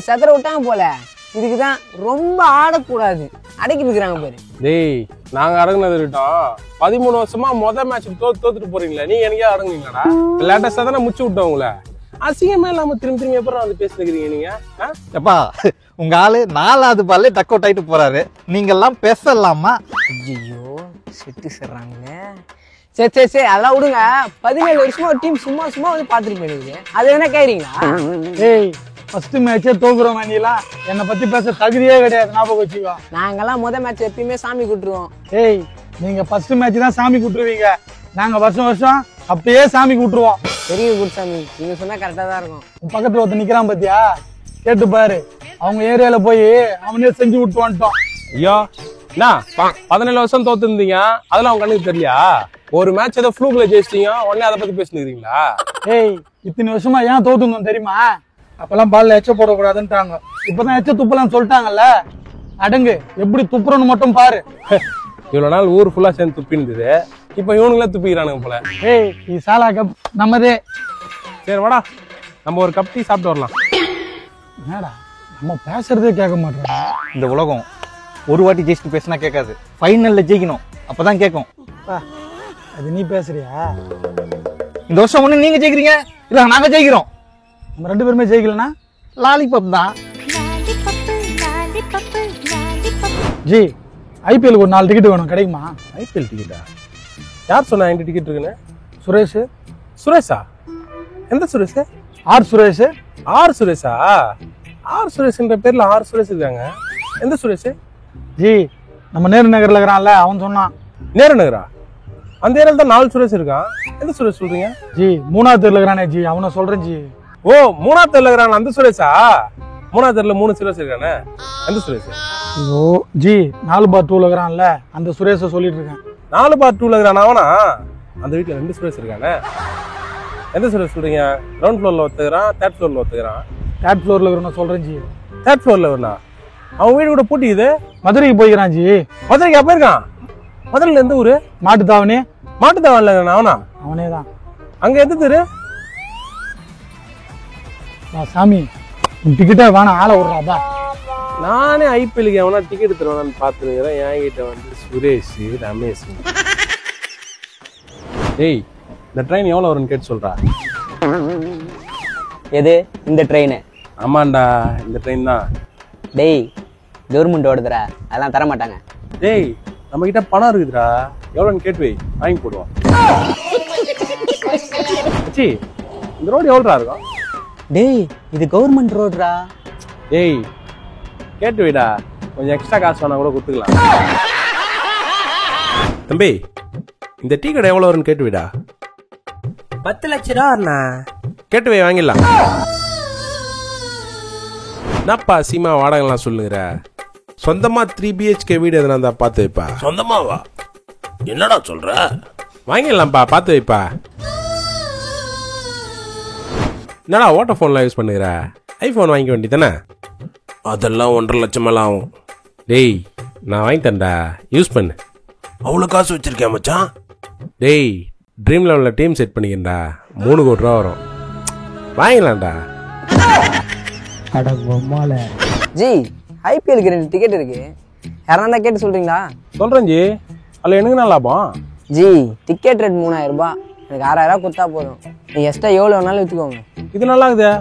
செதற விட்டாங்க போல. இதுக்குதான் ரொம்ப ஆடக்கூடாது, அடக்கி இருக்கிறாங்க பாரு. டேய் நாங்க அடங்குனது இருக்கட்டும், 13 வருஷமா மொதல் மேட்ச் தோத்துட்டு போறீங்களா? நீங்க எனக்கே அடங்குனீங்களாடா? லேட்டஸ்டா தானே முச்சு விட்டவங்கள, அசிங்கமே இல்லாம திரும்பி எப்பறம் வந்து பேசுறீங்க நீங்க? எப்பா உங்க ஆளு 4வது பால்ல டக் அவுட் ஆயிட்டு போறாரு, நீங்க எல்லாம் பேசலாமா? ஐயோ செட்டு சேர்றாங்களே. சரி சரி சரி அதெல்லாம் விடுங்க. 17 வருஷமா ஒரு டீம் சும்மா சும்மா வந்து பாத்துட்டு போயிடுது, அது என்ன கேக்குறீங்களா? ஏய் ஃபர்ஸ்ட் மேட்சே தோக்குறோம் வேண்டியலாம், என்னை பத்தி பேச தகுதியே கிடையாது, ஞாபகம் வச்சுக்கோ. நாங்கெல்லாம் முதல் மேட்ச் எப்பயுமே சாமி கூட்டுருவோம். ஏய் நீங்க ஃபர்ஸ்ட் மேட்ச் தான் சாமி கூட்டுருவீங்க, நாங்க வருஷம் வருஷம் அப்பயே சாமி கூட்டுருவோம். பெரிய குருசாமி, நீங்க சொன்னா கரெக்டா தான் இருக்கும். உன் பக்கத்துல ஒருத்தர் நிக்கிறான் பாத்தியா, கேட்டு பாரு, அவங்க ஏரியால போய் அவனே செஞ்சு விட்டு வந்துட்டோம். ஐயோ என்ன 17 வருஷம் தோத்து இருந்தீங்க, அதெல்லாம் அவங்க கண்ணுக்கு தெரியலையா? ஒரு மேட்ச் ஏதோ ஃப்ளூக்ல ஜெயிச்சிட்டீங்க, உடனே அதை பத்தி பேசிக்கிறீங்களா? ஏய் இத்தனை வருஷமா ஏன் தோத்துருந்தோம் தெரியுமா? அப்பெல்லாம் பால்ல எச்ச போடக்கூடாதுன்ட்டாங்க, இப்பதான் எச்ச துப்பலாம் சொல்லிட்டாங்கல்ல. அடங்கு, எப்படி துப்புறன்னு மட்டும் பாரு. இவ்வளவு நாள் ஊர் ஃபுல்லா சேர்ந்து துப்பி இருந்தது, இப்ப இவனுங்களே துப்பிக்கிறானுங்க போல. ஏய் இது சாலா கப் நம்மதே. சரி வாடா, நம்ம ஒரு கப் டீ சாப்பிட்டு வரலாம். என்னடா நம்ம பேசுறதே கேட்க மாட்டோம். இந்த உலகம் ஒரு வாட்டி ஜெயிச்சுட்டு பேசினா கேட்காது, ஃபைனல்ல ஜெயிக்கணும், அப்பதான் கேட்கும். அது நீ பேசுறியா? இந்த வருஷம் ஒண்ணு நீங்க ஜெயிக்கிறீங்க, இல்ல நாங்க ஜெயிக்கிறோம். நம்ம 2 பேருமே ஜெயிக்கலனா லாலிபப் தான். ஜி ஐபிஎலுக்கு ஒரு 4 டிக்கெட் வேணும், கிடைக்குமா? ஐபிஎல் டிக்கெட்டா? யார் சொன்னா என்கிட்ட டிக்கெட் இருக்குன்னு? சுரேஷ். சுரேஷா? எந்த சுரேஷ்? ஆர் சுரேஷ். ஆர் சுரேஷா? ஆர் சுரேஷ்ன்ற பேர்ல 6 சுரேஷ் இருக்காங்க. எந்த சுரேஷ்? ஜி நம்ம நேரு நகர்ல இருக்கிறான்ல, அவன் சொன்னான். நேரு நகரா? அந்த ஏரியால தான் 4 சுரேஷ் இருக்கான். எந்த சுரேஷ் சொல்றீங்க? ஜி 3வது தெருல இருக்கிறானே ஜி, அவனை சொல்றேன் ஜி. ஓ 3வது தெருல இருக்கிறான் அந்த சுரேஷா? 3வது தெருல 3 சுரேஷ் இருக்கானே, எந்த சுரேஷ்? ஓ ஜி 4/2ல இருக்கிறான்ல, அந்த சுரேஷ சொல்லிட்டு இருக்கேன். 4/2ல இருக்கிறான் அவனா? அந்த வீட்டுல 2 சுரேஷ் இருக்கானே, எந்த சுரேஷ் சொல்றீங்க? கிரவுண்ட் ஃப்ளோர்ல ஒத்துக்கிறான், 3rd ஃப்ளோர்ல ஒத்துக்கிறான். 3rd ஃப்ளோர்ல இருக்கிறவன சொல்றேன் ஜி. 3rd ஃப்ளோர்ல வரனா? அவன் வீடு கூட பூட்டிக்குது. மதுரைக்கு போய்க்கிறான் ஜி. மதுரைக்கு எப்ப இருக்கான்? மதுரையில எந்த ஊரு? மாட்டுத்தாவணி. மாட்டுத்தாவணில அவனா? அவனே தான். அங்க எந்த தெரு? சாமி டிக்கெட்டே வேணாம், ஆளை விடுறாப்பா. நானே ஐபிஎலுக்கு எவனா டிக்கெட் தருவானு பாத்துருக்கிறேன், என்கிட்ட வந்து சுரேஷ் ரமேஷ். டேய் இந்த ட்ரெயின் எவ்வளவு வரும்னு கேட்டு சொல்றா. எது இந்த ட்ரெயின்? ஆமாண்டா இந்த ட்ரெயின் தான். டேய் கவர்மெண்ட் ஓடுதுடா, அதெல்லாம் தர மாட்டாங்க. டேய் நம்ம கிட்ட பணம் இருக்குதுடா, எவ்வளோன்னு கேட்டு வை, வாங்கி போடுவோம். சி இந்த ரோடு எவ்வளோடா இருக்கும்? டேய் இது கவர்மெண்ட் ரோடுடா. டேய் கேட்டு வைடா, கொஞ்சம் எக்ஸ்ட்ரா காசு வேணா கூட கொடுத்துக்கலாம். தம்பி இந்த டீ கடை எவ்வளோ வரும்னு கேட்டு வைடா. 10 லட்சம் ரூபா வரண்ணா. கேட்டு வை, வாங்கிடலாம். என்னப்பா சீமா வாடகைலாம் சொல்லுங்கிற? சொந்தமா 3 BHK வீடு எதனா இருந்தா பார்த்து வைப்பா. சொந்தமாவா? என்னடா சொல்ற? வாங்கிடலாம்ப்பா, பார்த்து வைப்பா. என்னடா ஓட்ட ஃபோன்லாம் யூஸ் பண்ணுகிற? ஐஃபோன் வாங்கிக்க வேண்டியதானே? அதெல்லாம் 1.5 லட்சம் மேல ஆகும். டேய் நான் வாங்கி தரேன்டா, யூஸ் பண்ணு. அவ்வளோ காசு வச்சிருக்கேன் மச்சான். டேய் ட்ரீம் லெவலில் டீம் செட் பண்ணிக்கிறேன்டா, 3 கோடி ரூபா வரும், வாங்கிக்கலாம்டா. ஜி ஐபிஎலுக்கு 2 டிக்கெட் இருக்கு, யாரா கேட்டு சொல்றீங்களா? சொல்கிறேன் ஜி, அதில் எனக்கு என்ன லாபம்? ஜி டிக்கெட் ரேட் 3000 ரூபாய், எனக்கு 6000 கொடுத்தா போதும், நீங்க எக்ஸ்ட்ரா எவ்வளோ வேணாலும் வித்துக்கோங்க. இது நல்லா இருக்குதே,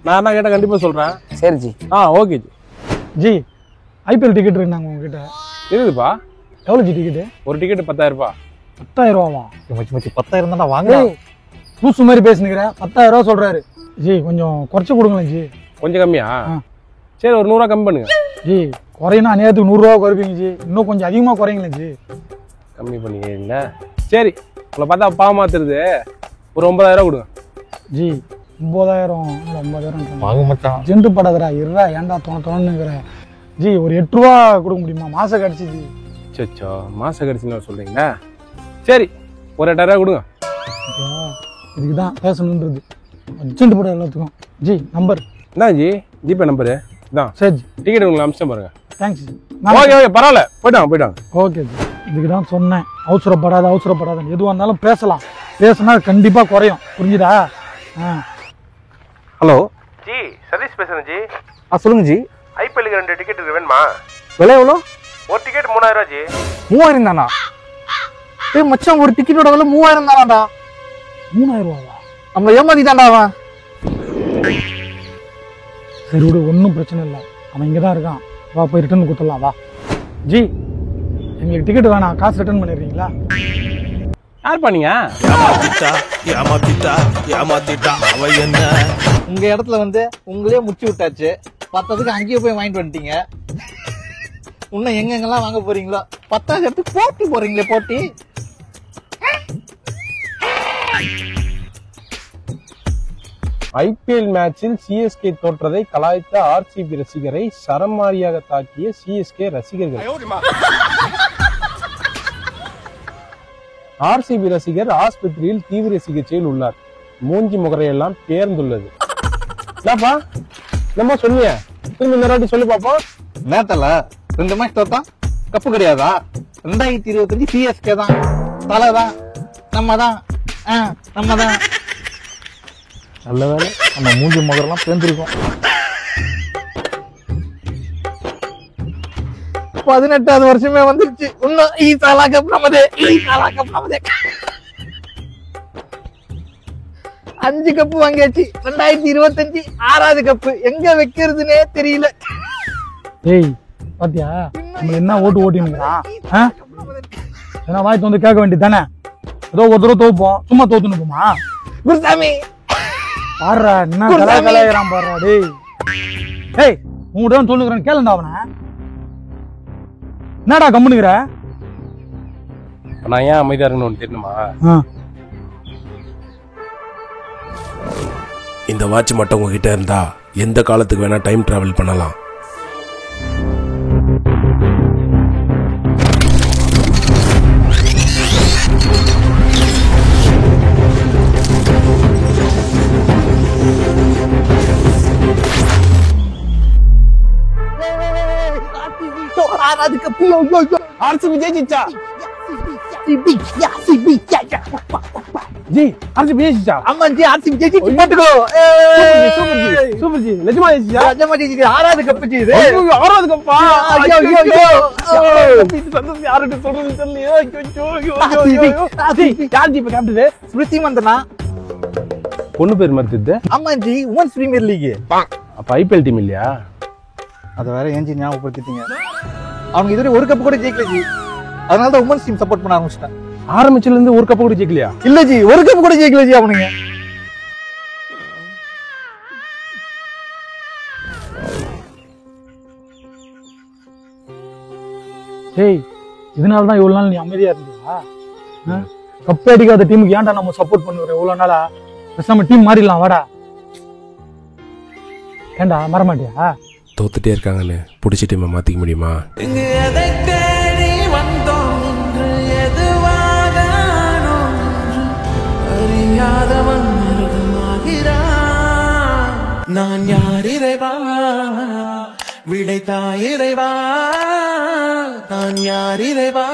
நான் என்ன கேட்டால் கண்டிப்பாக சொல்கிறேன். சரி ji. Okay ji. Ji IPL ticket இருக்குனாங்க உங்ககிட்ட? இருக்குதுப்பா. எவ்வளோ ஜி டிக்கெட்டு? ஒரு டிக்கெட் 10,000 ரூபாய். 10,000 ரூபாவா? மச்சி மச்சி 10,000 தான்டா வாங்க. லூசு மாதிரி பேசுனுங்கிற, 10,000 ரூபா சொல்றாரு. ஜி கொஞ்சம் குறைச்சு கொடுங்களேன் ஜி. கொஞ்சம் கம்மியா? சரி ஒரு 100 ரூபா கம்மி பண்ணுங்க. ஜி குறையினா நேரத்துக்கு 100 ரூபா குறைப்பீங்க ஜி, இன்னும் கொஞ்சம் அதிகமாக குறைங்களேன் ஜி. கம்மி பண்ணிக்கிறீங்களா? சரி உங்களை பார்த்தா பாவமாக தெரியுது, ஒரு 9,000 ரூபா கொடுங்க. ஜி 9,000 வாங்க மச்சான். ஜெண்டு படாதரா, இருடா ஏன்டா தோணுங்கிற. ஜி ஒரு 8 ரூபா கொடுக்க முடியுமா? மாசம் கடிச்சு ஜி. சச்சோ மாசம் கடிச்சுன்னு சொல்றீங்களா? சரி ஒரு 8,000 ரூபா கொடுங்க. இதுக்கு தான் பேசணுன்றது, அர்ஜென்ட் படம் எல்லாத்துக்கும். ஜி நம்பர் என்ன ஜி? ஜிபே நம்பரு இதான். சரி ஜி, டிக்கெட் உங்களுக்கு அம்சம் பாருங்க. Thanks G. ஓகே ஓகே பரவாயில்ல, போயிட்டாங்க. ஓகே ஜி, இதுக்கு தான் சொன்னேன், அவசரப்படாத, எதுவாக இருந்தாலும் பேசலாம், பேசினா கண்டிப்பாக குறையும், புரிஞ்சுதா? ஹலோ ஜி, சதீஷ் பேசுறேன் ஜி. சொல்லுங்க ஜி. ஐபிஎல்லுக்கு 2 டிக்கெட் வேணுமா? விலை எவ்வளோ? ஒரு டிக்கெட் 3000 ஜி. 3000 தானா? ஏய் மச்சான், ஒரு டிக்கெட்டோட விலை 3000 தானாடா? 3000 ரூபாவா? நம்ம ஏமாத்திட்டான்டா அவன். சரி விடு, ஒன்றும் பிரச்சனை இல்லை. அவன் இங்கே தான் இருக்கான். வா போய் ரிட்டர்ன் கொடுத்துடலாம். வா ஜி, எங்களுக்கு டிக்கெட் வேணாம், காசு ரிட்டர்ன் பண்ணிடுறீங்களா? யார் பண்ணீங்க? அவ என்ன உங்க இடத்துல வந்து உங்களே முச்சு விட்டாச்சு. பத்ததுக்கு அங்கேயே போய் வாங்கிட்டு வந்துட்டீங்க. இன்னும் எங்கெங்கெல்லாம் வாங்க போறீங்களோ? 10வது இடத்துக்கு போட்டி போறீங்களே போட்டி. ஐபிஎல் மேட்சில் சிஎஸ்கே தோற்றதை கலாய்த்த ஆர்சிபி ரசிகரை சரமாரியாக தாக்கிய சிஎஸ்கே ரசிகர்கள். ஆர்சிபி ரசிகர் ஆஸ்பத்திரியில் தீவிர சிகிச்சையில் உள்ளார். மூஞ்சி முகரையெல்லாம் பேர்ந்துள்ளது. என்னப்பா நம்ம சொன்னிய திரும்ப இந்த வாட்டி சொல்லி பாப்போம். நேத்தல 2 மேட்ச் தோத்தா கப்பு கிடையாதா? 2025 சிஎஸ்கே தான், தலைதான், நம்ம தான். நல்ல வேலை நம்ம மூஞ்சி முகரெல்லாம் பேர்ந்துருக்கோம். 18வது வருஷமே வந்துருச்சு. இன்னும் ஈ தாலா கப் நமதே. 5 கப்பு வாங்கியாச்சு. 2025 6வது கப்பு எங்க வைக்கிறதுனே தெரியல. ஏய் பாத்தியா, நம்ம என்ன ஓட்டினுங்கிறான்? ஏன்னா வாய்த்து வந்து கேட்க வேண்டியது தானே. ஏதோ ஒரு தடவை தோப்போம், சும்மா தோத்துன்னு போமா? குருசாமி பாடுறா, என்ன கலாய்கிறான் பாடுறா. டேய் ஏய், உங்கள்கிட்ட தான் சொல்லுங்கிறேன், கேளுண்டா அவனை. என்னடா கம்முனுங்கிற? நான் ஏன் அமைதியா இருக்கணும்னு தெரியுமா? இந்த வாட்ச் மட்டும் உங்ககிட்ட இருந்தா எந்த காலத்துக்கு வேணா டைம் டிராவல் பண்ணலாம். ஆர்சிபி ஜெயிச்சிச்சா? ஜி ஆர்சிபி ஜெயிச்சிச்சா? ஆமா ஜி, ஆர்சிபி ஜெயிச்சு போட்டுக்கோ. சூப்பர் ஜி, நிஜமா ஜெயிச்சிச்சா? ராஜமா ஜெயிச்சு 6வது கப்பு ஜி. இது 6வது கப்பா? ஐயோ யார்கிட்ட சொல்றது தெரியலையே. யார் ஜி இப்ப கேப்டன்? ஸ்மிருதி மந்தனா. பொண்ணு பேர் மறுத்துது. ஆமா ஜி, உமன்ஸ் பிரீமியர் லீக். அப்ப ஐபிஎல் டீம் இல்லையா? அத வேற ஏன் ஜி ஞாபகப்படுத்திட்டீங்க? அவங்க இதுவரை ஒரு கப்பு கூட ஜெயிக்கல ஜி. அதனால தான் உமன்ஸ் டீம் சப்போர்ட் பண்ண ஆரம்பிச்சிட்டேன். ஆரம்பிச்சதுல இருந்து ஒரு கப்பு கூட ஜெயிக்கலையா? இல்ல ஜி, ஒரு கப்பு கூட ஜெயிக்கல ஜி அவனுங்க. ஏய், இதனாலதான் இவ்வளவு நாள் நீ அமைதியா இருந்தியா? கப்பே அடிக்காத டீமுக்கு ஏன்டா நம்ம சப்போர்ட் பண்ணுறோம் இவ்வளவு நாளா? பேசாம டீம் மாறிடலாம் வாடா. ஏண்டா மறமாட்டியா? தோத்துட்டே இருக்காங்கன்னு பிடிச்ச டீமை மாத்திக்க முடியுமா? நான் யார் இறைவா, விடைத்தாய் இறைவா, நான் யார் இறைவா,